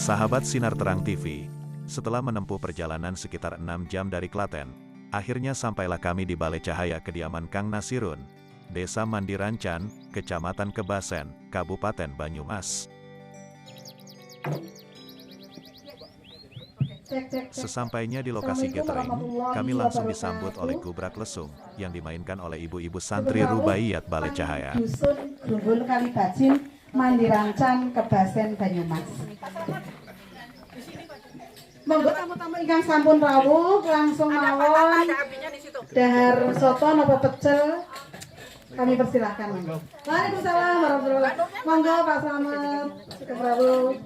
Sahabat Sinar Terang TV, setelah menempuh perjalanan sekitar 6 jam dari Klaten, akhirnya sampailah kami di Balai Cahaya kediaman Kang Nasirun, Desa Mandirancan, Kecamatan Kebasen, Kabupaten Banyumas. Sesampainya di lokasi gathering, kami langsung disambut oleh Gubrak Lesung, yang dimainkan oleh ibu-ibu santri Rubaiyat Balai Cahaya. Dusun Grumbul Kalibacin, Mandirancan, Kebasen, Banyumas. Monggo tamu-tamu ingkang sampun rawuh langsung mawon. Dahar soto napa pecel? Kami persilahkan. Waalaikumsalam warahmatullahi wabarakatuh. Monggo Pak Slamet, sugeng rawuh.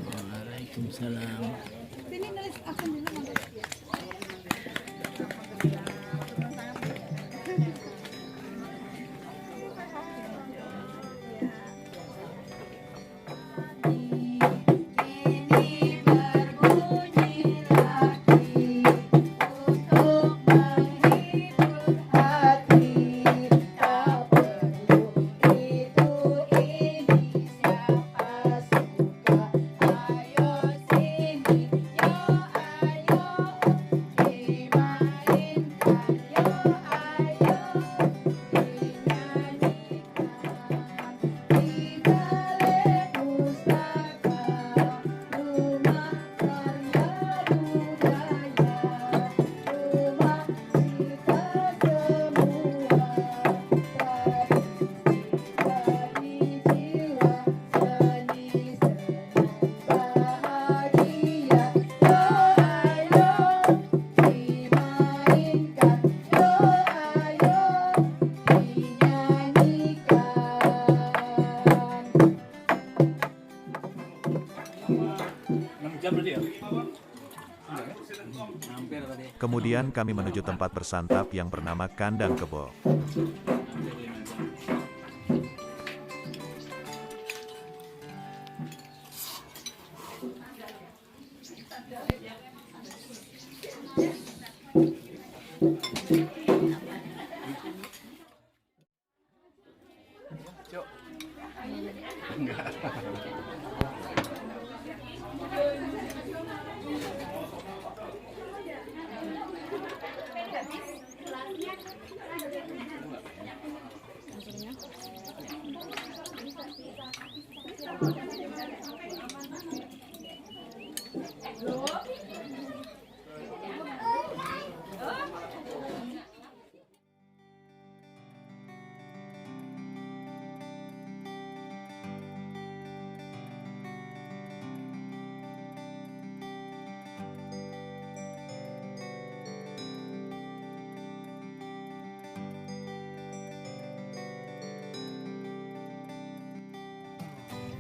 Waalaikumsalam. Sini nulis akun dulu. Kemudian kami menuju tempat bersantap yang bernama Kandang Kebo.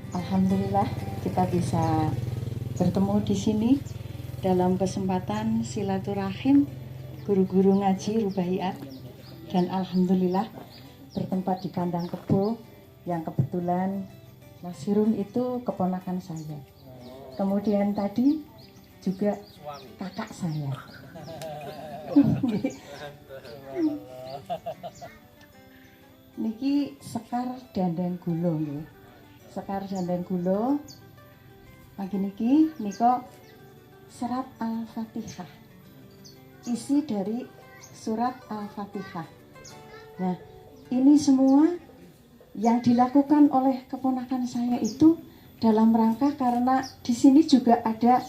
Alhamdulillah kita bisa bertemu di sini dalam kesempatan silaturahim guru-guru ngaji Rubaiyat, dan alhamdulillah bertempat di Kandang Kebo yang kebetulan Nasirun itu keponakan saya. Kemudian tadi juga kakak saya. Niki Sekar Dandan Gulo nggih. Sekar Dandan Gulo pagi niki nika surat Al-Fatihah. Isi dari surat Al-Fatihah. Nah, ini semua yang dilakukan oleh keponakan saya itu dalam rangka karena di sini juga ada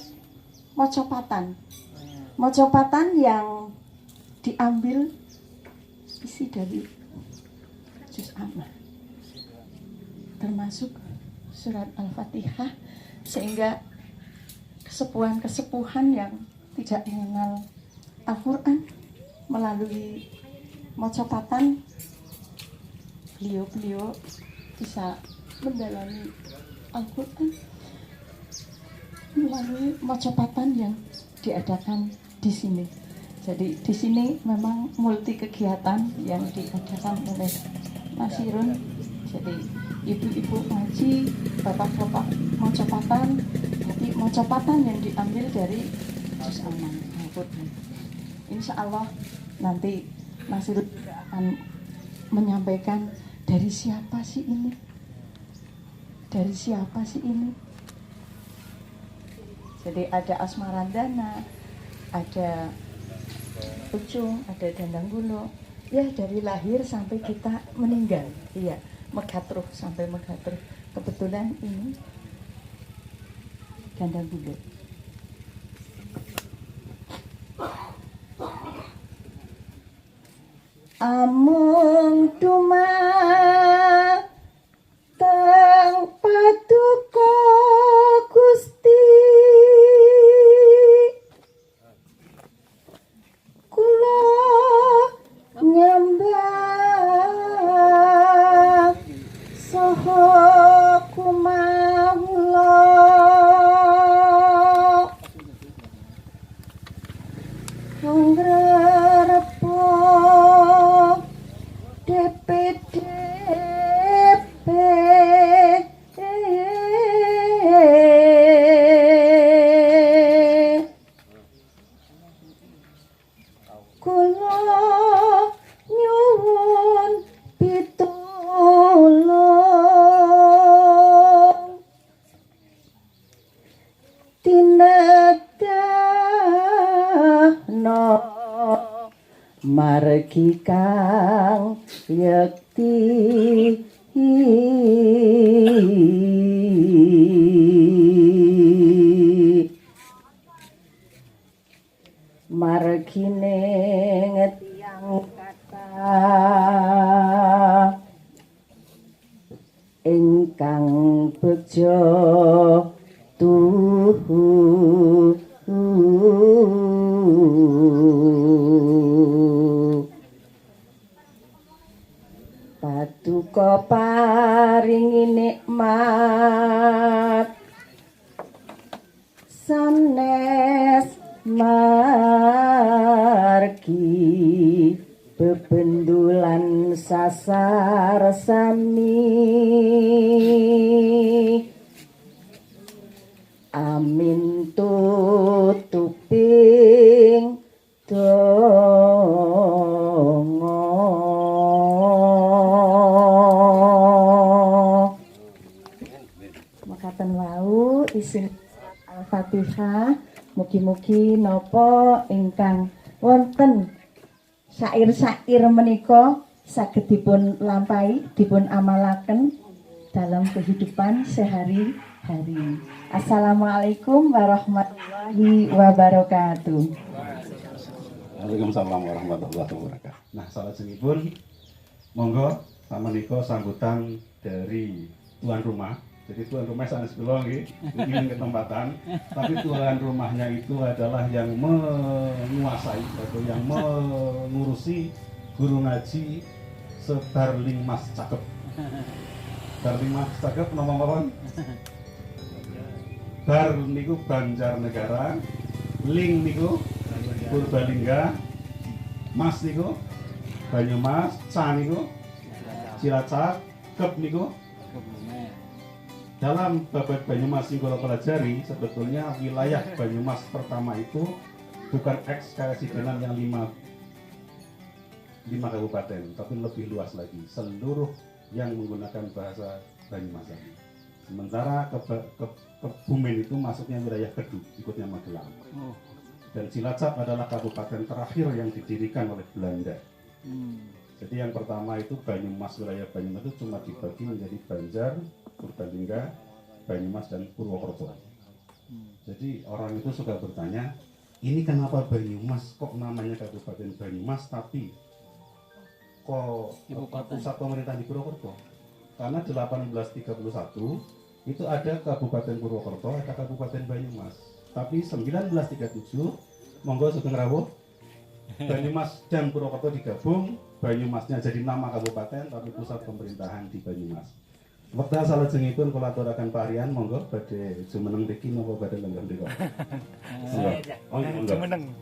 mocopatan. Mocopatan yang diambil isi dari juz amma, termasuk surat Al-Fatihah, sehingga kesepuhan-kesepuhan yang tidak mengenal Al-Quran melalui mocopatan beliau-beliau bisa mendalami Al-Quran melalui mocopatan yang diadakan di sini. Jadi di sini memang multi kegiatan yang diadakan oleh Nasirun Jadi ibu-ibu ngaji, bapak-bapak mocopatan, jadi mocopatan yang diambil dari juz aman. Insya Allah nanti Nasirun juga akan menyampaikan dari siapa sih ini? Dari siapa sih ini? Jadi ada Asmarandana, ada Ucung, ada Dandanggulo. Ya dari lahir sampai kita meninggal. Iya, Megatruh sampai Megatruh. Kebetulan ini Dandanggulo. Amung dumateng Paduka Gusti kula nyembah saha kumawula ngrerepa DPDP kula nyuwun pitulung tinedahna margi kang yekti margine tiyang kathah ingkang bejo Paduka paringi nikmat sanes margi bebendulan sasar sami amin tutuping donga makaten wau isin Al-Fatihah mugi-mugi napa ingkang wonten syair-syair menika saged dipun lampahi dipun amalaken dalam kehidupan sehari-hari. Assalamualaikum warahmatullahi wabarakatuh. Waalaikumsalam warahmatullahi wabarakatuh. Nah, salajengipun monggo samenika sambutan dari tuan rumah. Jadi tuan rumah sanes kula nggih, ini ketempatan, tapi tuan rumahnya itu adalah yang menguasai atau yang mengurusi guru ngaji sebarling mas cakep. Barling mas cakep nomor apa? Bar niku Banjarnegara, ling niku Purbalingga, mas niku Banyumas, ca niku Cilacap, kep niku dalam babat Banyumas yang kalau pelajari sebetulnya wilayah Banyumas pertama itu bukan eks karesidenan yang 5 kabupaten, tapi lebih luas lagi seluruh yang menggunakan bahasa Banyumasan. Sementara Kebumen itu masuknya wilayah Kedu, ikutnya Magelang. Dan Cilacap adalah kabupaten terakhir yang didirikan oleh Belanda. Jadi yang pertama itu Banyumas, wilayah Banyumas itu cuma dibagi menjadi Banjar, Purbalingga, Banyumas, dan Purwokerto. Jadi orang itu suka bertanya, ini kenapa Banyumas kok namanya Kabupaten Banyumas tapi kok pusat pemerintah di Purwokerto? Karena 1831 itu ada Kabupaten Purwokerto, ada Kabupaten Banyumas. Tapi 1937 monggo sugeng rawuh Banyumas dan Purwokerto digabung, Banyumasnya jadi nama kabupaten tapi pusat pemerintahan di Banyumas. Wekdal salajengipun kula aturaken parian monggo badhe jumeneng mriki napa badhe lenggah mriku. Jumeneng.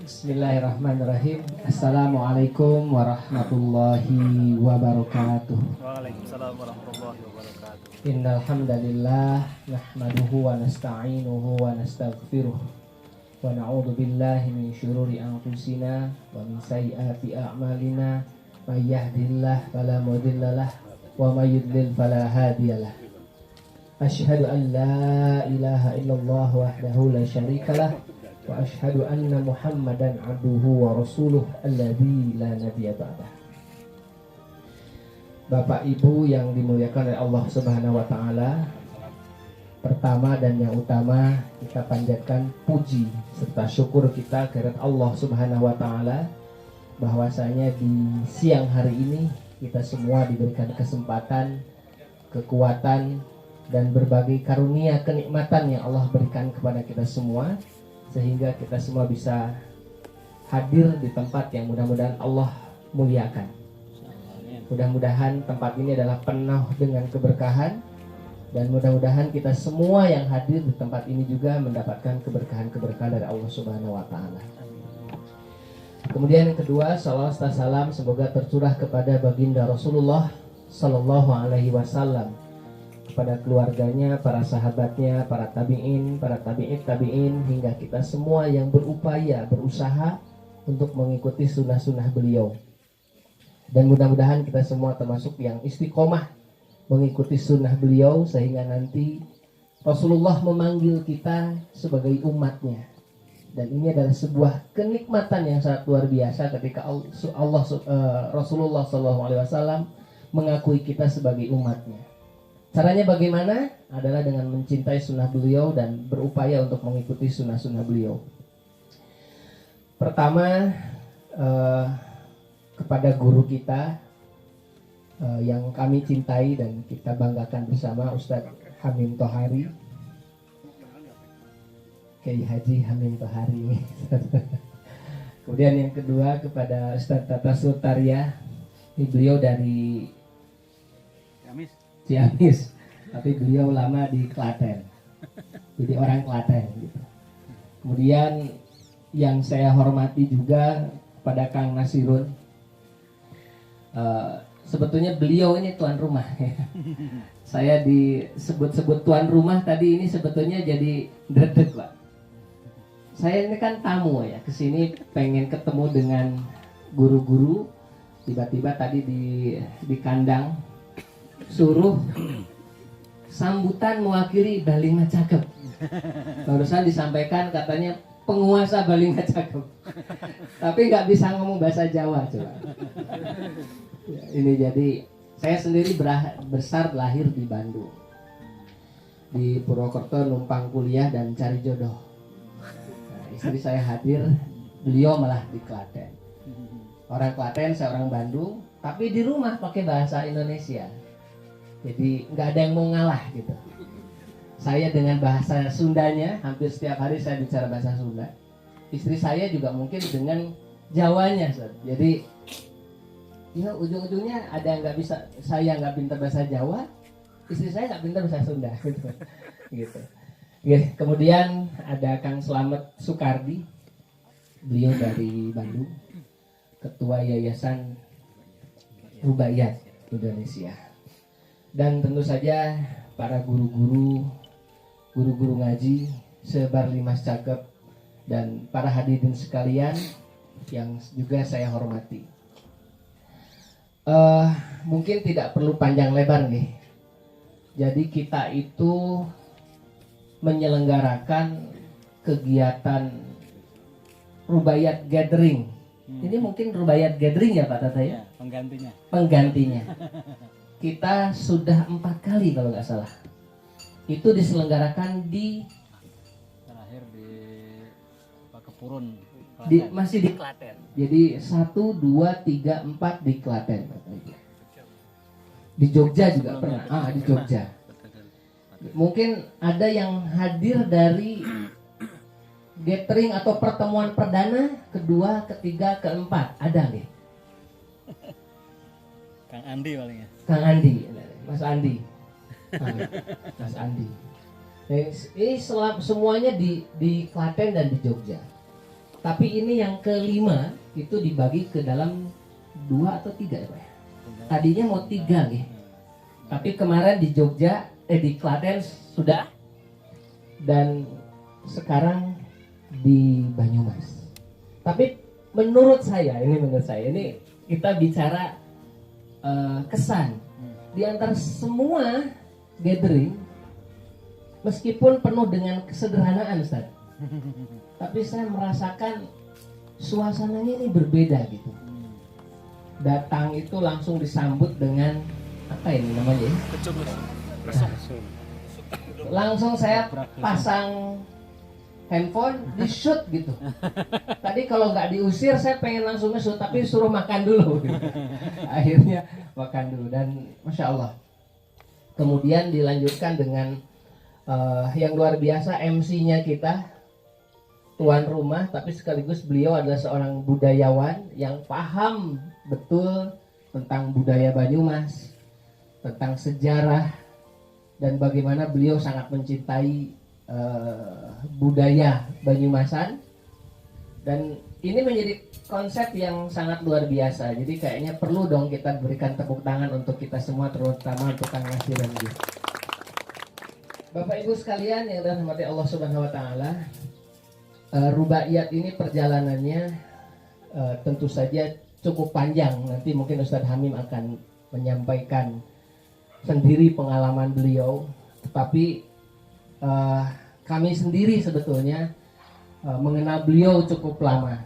Bismillahirrahmanirrahim. Assalamualaikum warahmatullahi wabarakatuh. Waalaikumsalam warahmatullahi wabarakatuh. Innal hamdalillah nahmaduhu wa nasta'inuhu wa nastaghfiruh wa na'udzu billahi min syururi anfusina wa min sayyiati a'malina may yahdihillahu fala mudhillalah wa may yudlil fala hadiyalah. Asyhadu an la ilaha illallah wahdahu la syarikalah wa asyhadu anna Muhammadan abduhu wa rasuluh alladzi la nabiyya ba'dah. Bapak Ibu yang dimuliakan oleh Allah Subhanahu wa taala, pertama dan yang utama kita panjatkan puji serta syukur kita kehadirat Allah Subhanahu wa taala bahwasanya di siang hari ini kita semua diberikan kesempatan, kekuatan dan berbagai karunia kenikmatan yang Allah berikan kepada kita semua, sehingga kita semua bisa hadir di tempat yang mudah-mudahan Allah muliakan. Mudah-mudahan tempat ini adalah penuh dengan keberkahan, dan mudah-mudahan kita semua yang hadir di tempat ini juga mendapatkan keberkahan-keberkahan dari Allah Subhanahu wa taala. Kemudian yang kedua, salawat serta salam semoga tercurah kepada baginda Rasulullah sallallahu alaihi wasallam, kepada keluarganya, para sahabatnya, para tabi'in, para tabi'in, hingga kita semua yang berupaya, berusaha untuk mengikuti sunnah-sunnah beliau. Dan mudah-mudahan kita semua termasuk yang istiqomah mengikuti sunnah beliau, sehingga nanti Rasulullah memanggil kita sebagai umatnya. Dan ini adalah sebuah kenikmatan yang sangat luar biasa ketika Rasulullah SAW mengakui kita sebagai umatnya. Caranya bagaimana? Adalah dengan mencintai sunnah beliau dan berupaya untuk mengikuti sunnah-sunnah beliau. Pertama, kepada guru kita yang kami cintai dan kita banggakan bersama, Ustadz Hamim Tohari, Kiai Haji Hamim Tohari. Kemudian yang kedua kepada Ustadz Tata Surtaria, ini beliau dari Ciamis, tapi beliau lama di Klaten, jadi orang Klaten gitu. Kemudian yang saya hormati juga pada Kang Nasirun, sebetulnya beliau ini tuan rumah ya. Saya disebut-sebut tuan rumah tadi ini sebetulnya jadi dredeg Pak. Saya ini kan tamu ya, kesini pengen ketemu dengan guru-guru, tiba-tiba tadi di kandang suruh sambutan mewakili Balinga Cakep. Barusan disampaikan katanya penguasa Balinga Cakep, tapi nggak bisa ngomong bahasa Jawa coba. Ya, ini jadi saya sendiri besar lahir di Bandung, di Purwokerto numpang kuliah dan cari jodoh. Nah, istri saya hadir, beliau malah di Klaten. Orang Klaten, saya orang Bandung, tapi di rumah pakai bahasa Indonesia. Jadi nggak ada yang mau ngalah gitu. Saya dengan bahasa Sundanya, hampir setiap hari saya bicara bahasa Sunda. Istri saya juga mungkin dengan Jawanya. Jadi ya ujung-ujungnya ada yang nggak bisa, saya nggak pintar bahasa Jawa, istri saya nggak pintar bahasa Sunda gitu. Ya, kemudian ada Kang Slamet Sukardi, beliau dari Bandung, Ketua Yayasan Rubaiyat Indonesia. Dan tentu saja para guru-guru ngaji sebar Limas Cakep dan para hadirin sekalian yang juga saya hormati. Mungkin tidak perlu panjang lebar nih. Jadi kita itu menyelenggarakan kegiatan Rubaiyat Gathering. Ini mungkin Rubaiyat Gathering ya Pak Tata ya? Penggantinya. Kita sudah 4 kali kalau nggak salah. Itu diselenggarakan Terakhir di Kepurun. Masih di Klaten. Jadi 1, 2, 3, 4 di Klaten. Di Jogja juga pernah. Di Jogja. Mungkin ada yang hadir dari gathering atau pertemuan perdana, kedua, ketiga, keempat. Ada nih. Kang Andi palingnya. Kang Andi, Mas Andi. Mas Andi. Ini semuanya di Klaten dan di Jogja. Tapi ini yang kelima itu dibagi ke dalam 2 atau 3 ya Pak ya? Tadinya mau 3 nih. Tapi kemarin di Jogja, di Klaten sudah. Dan sekarang di Banyumas. Tapi menurut saya ini kita bicara kesan. Di antara semua gathering, meskipun penuh dengan kesederhanaan Ustaz, tapi saya merasakan suasananya ini berbeda gitu. Datang itu langsung disambut dengan apa ini namanya? Langsung saya pasang handphone di shoot gitu. Tadi kalau nggak diusir saya pengen langsung nge-shoot, tapi suruh makan dulu gitu. Akhirnya makan dulu dan Masya Allah. Kemudian dilanjutkan dengan yang luar biasa MC-nya kita, tuan rumah, tapi sekaligus beliau adalah seorang budayawan yang paham betul tentang budaya Banyumas, tentang sejarah, dan bagaimana beliau sangat mencintai budaya Banyumasan. Dan ini menjadi konsep yang sangat luar biasa. Jadi kayaknya perlu dong kita berikan tepuk tangan untuk kita semua, terutama untuk Kang Nasir dan Gus. Bapak Ibu sekalian yang dirahmati Allah Subhanahu wa taala, Rubaiyat ini perjalanannya tentu saja cukup panjang. Nanti mungkin Ustadz Hamim akan menyampaikan sendiri pengalaman beliau, tetapi kami sendiri sebetulnya mengenal beliau cukup lama.